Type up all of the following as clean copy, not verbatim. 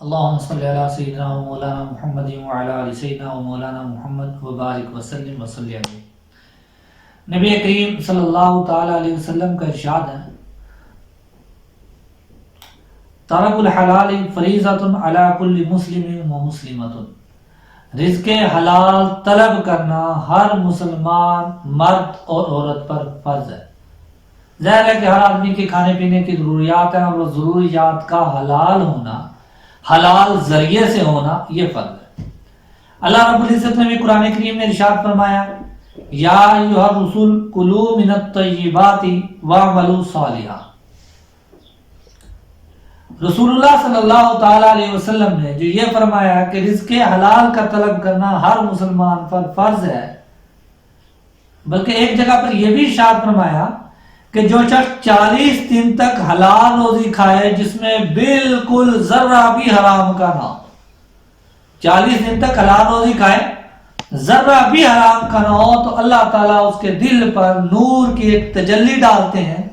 اللهم صل على سيدنا ومولانا محمد وعلى آل سيدنا ومولانا محمد وبارک وسلم وصلی علیہ۔ نبی کریم صلی اللہ تعالی علیہ وسلم کا ارشاد ہے، طلب الحلال فریضۃ علی کل مسلم و مسلمۃ، رزق حلال طلب کرنا ہر مسلمان مرد اور عورت پر فرض ہے۔ ظاہر ہے کہ ہر آدمی کے کھانے پینے کی ضروریات ہیں، اور وہ ضروریات کا حلال ہونا، حلال ذریعے سے ہونا، یہ فرض ہے۔ اللہ رب العزت نے بھی قرآن کریم میں ارشاد فرمایا، یا ایھا الرسول کلوا من الطیبات واعملوا صالحا۔ رسول اللہ صلی اللہ تعالی علیہ وسلم نے جو یہ فرمایا کہ رزق حلال کا طلب کرنا ہر مسلمان پر فرض ہے، بلکہ ایک جگہ پر یہ بھی ارشاد فرمایا کہ جو شخص 40 دن تک حلال روزی کھائے جس میں بالکل ذرہ بھی حرام کا نہ ہو، 40 دن تک حلال روزی کھائے ذرہ بھی حرام کا نہ ہو، تو اللہ تعالیٰ اس کے دل پر نور کی ایک تجلی ڈالتے ہیں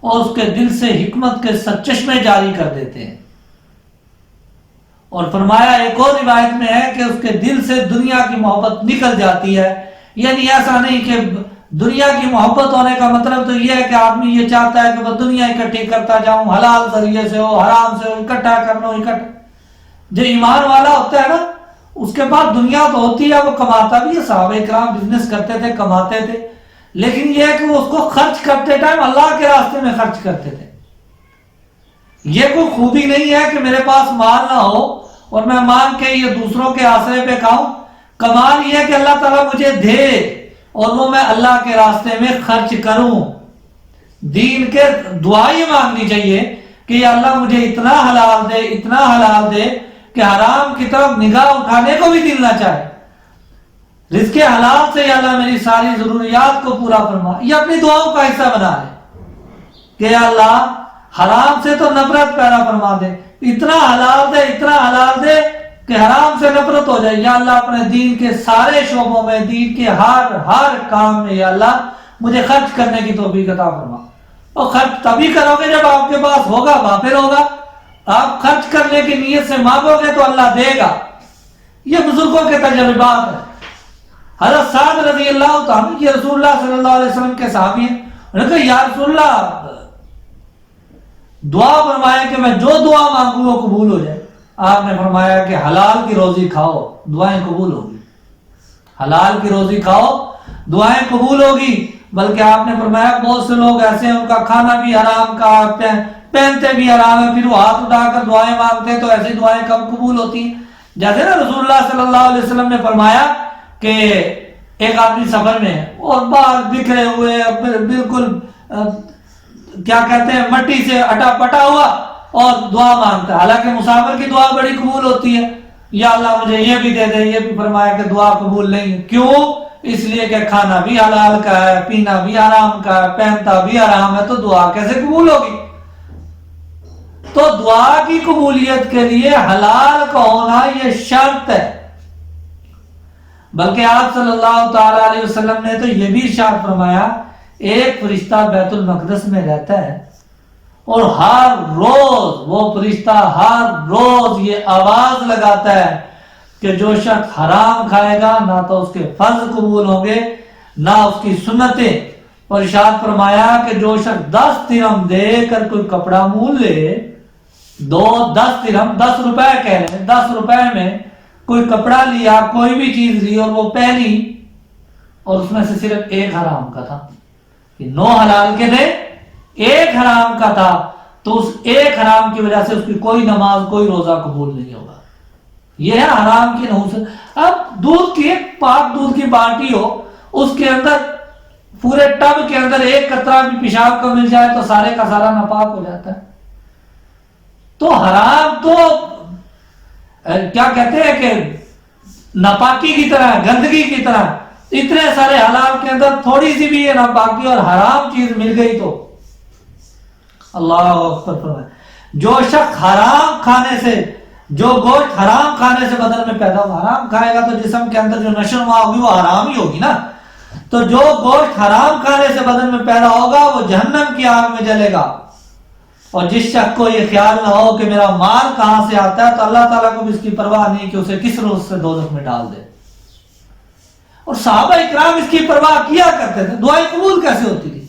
اور اس کے دل سے حکمت کے سرچشمے جاری کر دیتے ہیں۔ اور فرمایا ایک اور روایت میں ہے کہ اس کے دل سے دنیا کی محبت نکل جاتی ہے۔ یعنی ایسا نہیں کہ دنیا کی محبت ہونے کا مطلب تو یہ ہے کہ آدمی یہ چاہتا ہے کہ میں دنیا اکٹھی کرتا جاؤں، حلال ذریعے سے ہو، حرام سے ہو، اکٹھا کر لو اکٹھا۔ جو ایمان والا ہوتا ہے نا، اس کے بعد دنیا تو ہوتی ہے، وہ کماتا بھی ہے، صحابہ کرام بزنس کرتے تھے، کماتے تھے، لیکن یہ ہے کہ وہ اس کو خرچ کرتے ٹائم اللہ کے راستے میں خرچ کرتے تھے۔ یہ کوئی خوبی نہیں ہے کہ میرے پاس مال نہ ہو اور میں مانگ کے یہ دوسروں کے آسرے پہ کھاؤں۔ کمال یہ ہے کہ اللہ تعالیٰ مجھے دے اور وہ میں اللہ کے راستے میں خرچ کروں۔ دین کے دعا یہ مانگنی چاہیے کہ یا اللہ مجھے اتنا حلال دے، اتنا حلال دے کہ حرام کی طرف نگاہ اٹھانے کو بھی دل نہ چاہے۔ رزق حلال سے یا اللہ میری ساری ضروریات کو پورا فرما۔ یہ اپنی دعاؤں کا حصہ بنا لے کہ یا اللہ حرام سے تو نفرت پیدا فرما دے، اتنا حلال دے، اتنا حلال دے کہ حرام سے نفرت ہو جائے۔ یا اللہ اپنے دین کے سارے شعبوں میں، دین کے ہر کام میں یا اللہ مجھے خرچ کرنے کی توفیق عطا فرما۔ اور خرچ تبھی کرو گے جب آپ کے پاس ہوگا، وافر ہوگا۔ آپ خرچ کرنے کی نیت سے مانگو گے تو اللہ دے گا۔ یہ بزرگوں کے تجربات ہیں۔ حضرت سعد رضی اللہ تعالیٰ یہ رسول اللہ صلی اللہ علیہ وسلم کے صحابی ہیں، انہوں نے کہا یا رسول اللہ دعا فرمایا کہ میں جو دعا مانگوں وہ قبول ہو جائے۔ آپ نے فرمایا کہ حلال کی روزی کھاؤ، دعائیں قبول ہوگی۔ حلال کی روزی کھاؤ، دعائیں قبول ہوگی۔ بلکہ آپ نے فرمایا بہت سے لوگ ایسے ہیں ان کا کھانا بھی حرام کا، پہنتے بھی حرام ہے، پھر وہ ہاتھ اٹھا کر دعائیں مانگتے ہیں تو ایسی دعائیں کم قبول ہوتی ہیں۔ جیسے نا رسول اللہ صلی اللہ علیہ وسلم نے فرمایا کہ ایک آدمی سفر میں ہے اور بال بکھرے ہوئے، بالکل کیا کہتے ہیں مٹی سے اٹا پٹا ہوا، اور دعا مانگتا ہے۔ حالانکہ مسافر کی دعا بڑی قبول ہوتی ہے، یا اللہ مجھے یہ بھی دے دے، یہ بھی فرمایا کہ دعا قبول نہیں ہے۔ کیوں؟ اس لیے کہ کھانا بھی حلال کا ہے، پینا بھی حرام کا ہے، پہنتا بھی حرام ہے، تو دعا کیسے قبول ہوگی؟ تو دعا کی قبولیت کے لیے حلال کا ہونا یہ شرط ہے۔ بلکہ آپ صلی اللہ تعالی علیہ وسلم نے تو یہ بھی ارشاد فرمایا، ایک فرشتہ بیت المقدس میں رہتا ہے اور ہر روز وہ فرشتہ ہر روز یہ آواز لگاتا ہے کہ جو شخص حرام کھائے گا نہ تو اس کے فرض قبول ہوں گے نہ اس کی سنتیں۔ اور ارشاد فرمایا کہ جو شخص 10 درہم دے کر کوئی کپڑا مول لے، 10 درہم 10 روپے کہہ رہے ہیں، 10 روپے میں کوئی کپڑا لیا، کوئی بھی چیز لی اور وہ پہنی، اور اس میں سے صرف ایک حرام کا تھا، 9 حلال کے تھے، ایک حرام کا تھا، تو اس ایک حرام کی وجہ سے اس کی کوئی نماز کوئی روزہ قبول نہیں ہوگا۔ یہ ہے حرام کی نحوست۔ اب دودھ کی ایک پاک دودھ کی بالٹی ہو، اس کے اندر پورے ٹب کے اندر ایک قطرہ بھی پیشاب کو مل جائے تو سارے کا سارا ناپاک ہو جاتا ہے۔ تو حرام تو کیا کہتے ہیں کہ ناپاکی کی طرح، گندگی کی طرح، اتنے سارے حلال کے اندر تھوڑی سی بھی یہ ناپاکی اور حرام چیز مل گئی تو اللہ اکبر فرمائے۔ جو شخص حرام کھانے سے، جو گوشت حرام کھانے سے بدن میں پیدا ہوا، حرام کھائے گا تو جسم کے اندر جو نشو و نما ہوگی وہ حرام ہی ہوگی نا۔ تو جو گوشت حرام کھانے سے بدن میں پیدا ہوگا وہ جہنم کی آگ میں جلے گا۔ اور جس شخص کو یہ خیال نہ ہو کہ میرا مال کہاں سے آتا ہے تو اللہ تعالیٰ کو بھی اس کی پرواہ نہیں کہ اسے کس روز سے دوزخ میں ڈال دے. اور صحابہ اکرام اس کی پرواہ کیا کرتے تھے. دعائیں قبول کیسے ہوتی تھی؟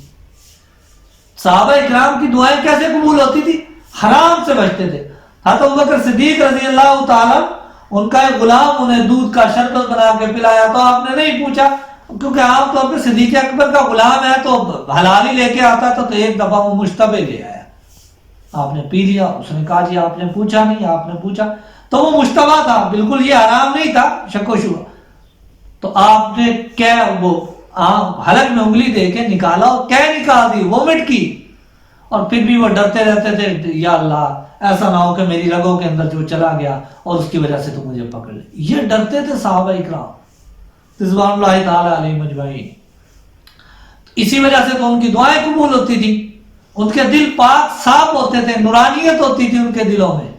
صحابہ اکرام کی دعائیں کیسے قبول ہوتی تھی؟ حرام سے بچتے تھے. حضرت ابوبکر صدیق رضی اللہ تعالیٰ، ان کا ایک غلام انہیں دودھ کا شربت بنا کے پلایا تو آپ نے نہیں پوچھا، کیونکہ عام طور پہ صدیق اکبر کا غلام ہے تو حلال ہی لے کے آتا تھا، تو ایک دفعہ وہ مشتبہ لے آیا، آپ نے پی لیا. اس نے کہا جی آپ نے پوچھا نہیں. آپ نے پوچھا تو وہ مشتبہ تھا، بالکل یہ حرام نہیں تھا، شک و شبہ. تو آپ نے کیا وہ حلق میں انگلی دے کے نکالا اور کیا نکال دی، وومٹ کی. اور پھر بھی وہ ڈرتے رہتے تھے، یا اللہ ایسا نہ ہو کہ میری رگوں کے اندر جو چلا گیا اور اس کی وجہ سے تو مجھے پکڑ لے. یہ ڈرتے تھے صحابہ اکرام رضوان اللہ تعالی علیہم اجمعین. اسی وجہ سے تو ان کی دعائیں قبول ہوتی تھی. ان کے دل پاک صاف ہوتے تھے، نورانیت ہوتی تھی ان کے دلوں میں.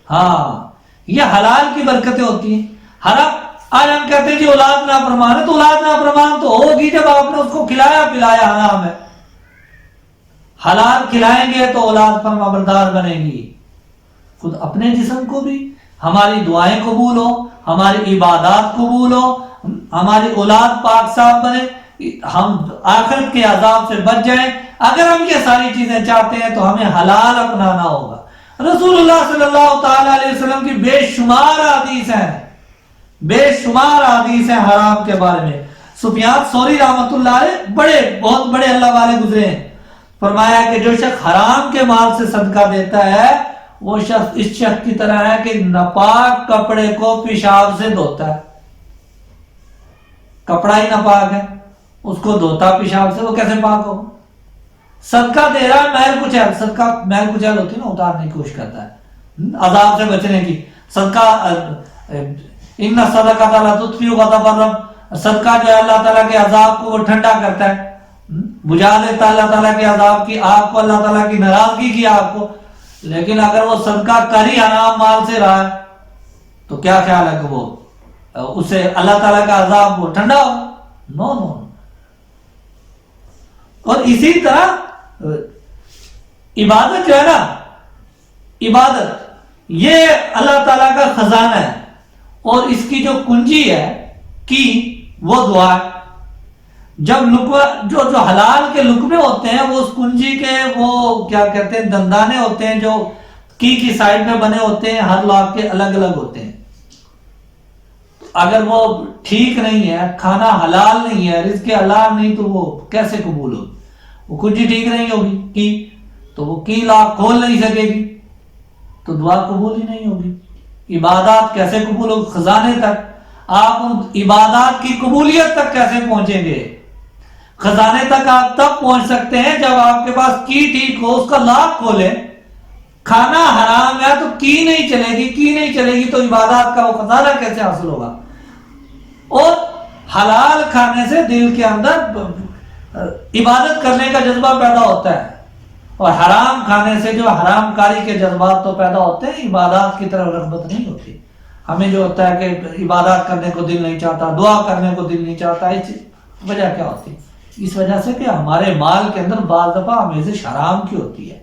ہاں یہ حلال کی برکتیں ہوتی ہیں. حرام آج ہم کہتے ہیں جی اولاد نافرمان ہے، تو اولاد نافرمان تو ہوگی جب آپ نے اس کو کھلایا پلایا حرام ہے. حلال کھلائیں گے تو اولاد فرمانبردار بنے گی. خود اپنے جسم کو بھی ہماری دعائیں قبول ہو، ہماری عبادات قبول ہو، ہماری اولاد پاک صاف بنے، ہم آخرت کے عذاب سے بچ جائیں. اگر ہم یہ ساری چیزیں چاہتے ہیں تو ہمیں حلال اپنانا ہوگا. رسول اللہ صلی اللہ تعالی علیہ وسلم کی بے شمار حدیث ہیں، بے شمار حدیث ہیں حرام کے بارے میں. سفیان ثوری رحمۃ اللہ علیہ بہت بڑے اللہ والے گزرے ہیں. فرمایا کہ جو شخص حرام کے مال سے صدقہ دیتا ہے وہ شخص اس شخص کی طرح ہے کہ ناپاک کپڑے کو پیشاب سے دھوتا ہے. کپڑا ہی ناپاک ہے، اس کو دھوتا پیشاب سے، وہ کیسے پاک ہو؟ صدقہ دے رہا ہے محل کچیل، صدقہ محل کچیل ہوتی ہے نا، اتارنے کی کوشش کرتا ہے عذاب سے بچنے کی. صدقہ ان صدقۃ لا تطفئ غضب الرب، صدقہ جو ہے اللہ تعالیٰ کے عذاب کو وہ ٹھنڈا کرتا ہے، بجھا دیتا اللہ تعالیٰ کے عذاب کی آگ کو، اللہ تعالیٰ کی ناراضگی کی آگ کو. لیکن اگر وہ صدقہ کر ہی حرام مال سے رہا ہے تو کیا خیال ہے کہ وہ اسے اللہ تعالیٰ کا عذاب وہ ٹھنڈا ہو؟ نو نو. اور اسی طرح عبادت جو ہے نا، عبادت یہ اللہ تعالیٰ کا خزانہ ہے، اور اس کی جو کنجی ہے کی وہ دعا ہے. جب جو حلال کے لقمے ہوتے ہیں وہ اس کنجی کے وہ کیا کہتے ہیں دندانے ہوتے ہیں جو کی سائڈ میں بنے ہوتے ہیں، ہر لاکھ کے الگ الگ ہوتے ہیں. اگر وہ ٹھیک نہیں ہے، کھانا حلال نہیں ہے، رزق حلال نہیں، تو وہ کیسے قبول ہوگی؟ وہ کنجی ٹھیک نہیں ہوگی کی تو وہ کی لاکھ کھول نہیں سکے گی، تو دعا قبول ہی نہیں ہوگی. عبادات کیسے قبول ہوگی؟ خزانے تک. آپ ان عبادات کی قبولیت تک کیسے پہنچیں گے؟ خزانے تک آپ تب پہنچ سکتے ہیں جب آپ کے پاس کی ٹھیک ہو، اس کا لاک کھولیں. کھانا حرام ہے تو کی نہیں چلے گی تو عبادات کا وہ خزانہ کیسے حاصل ہوگا؟ اور حلال کھانے سے دل کے اندر عبادت کرنے کا جذبہ پیدا ہوتا ہے، اور حرام کھانے سے جو حرام کاری کے جذبات تو پیدا ہوتے ہیں، عبادات کی طرف رغبت نہیں ہوتی. ہمیں جو ہوتا ہے کہ عبادات کرنے کو دل نہیں چاہتا، دعا کرنے کو دل نہیں چاہتا. اس وجہ کیا ہوتی ہے؟ اس وجہ سے کہ ہمارے مال کے اندر بعض دفعہ آمیزش حرام کی ہوتی ہے.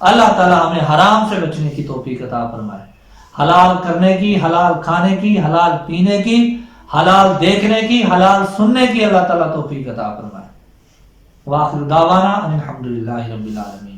اللہ تعالیٰ ہمیں حرام سے بچنے کی توفیق عطا فرمائے. حلال کرنے کی، حلال کھانے کی، حلال پینے کی، حلال دیکھنے کی، حلال سننے کی اللہ تعالیٰ توفیق عطا فرمائے. وآخر دعوانا ان الحمدللہ رب العالمین.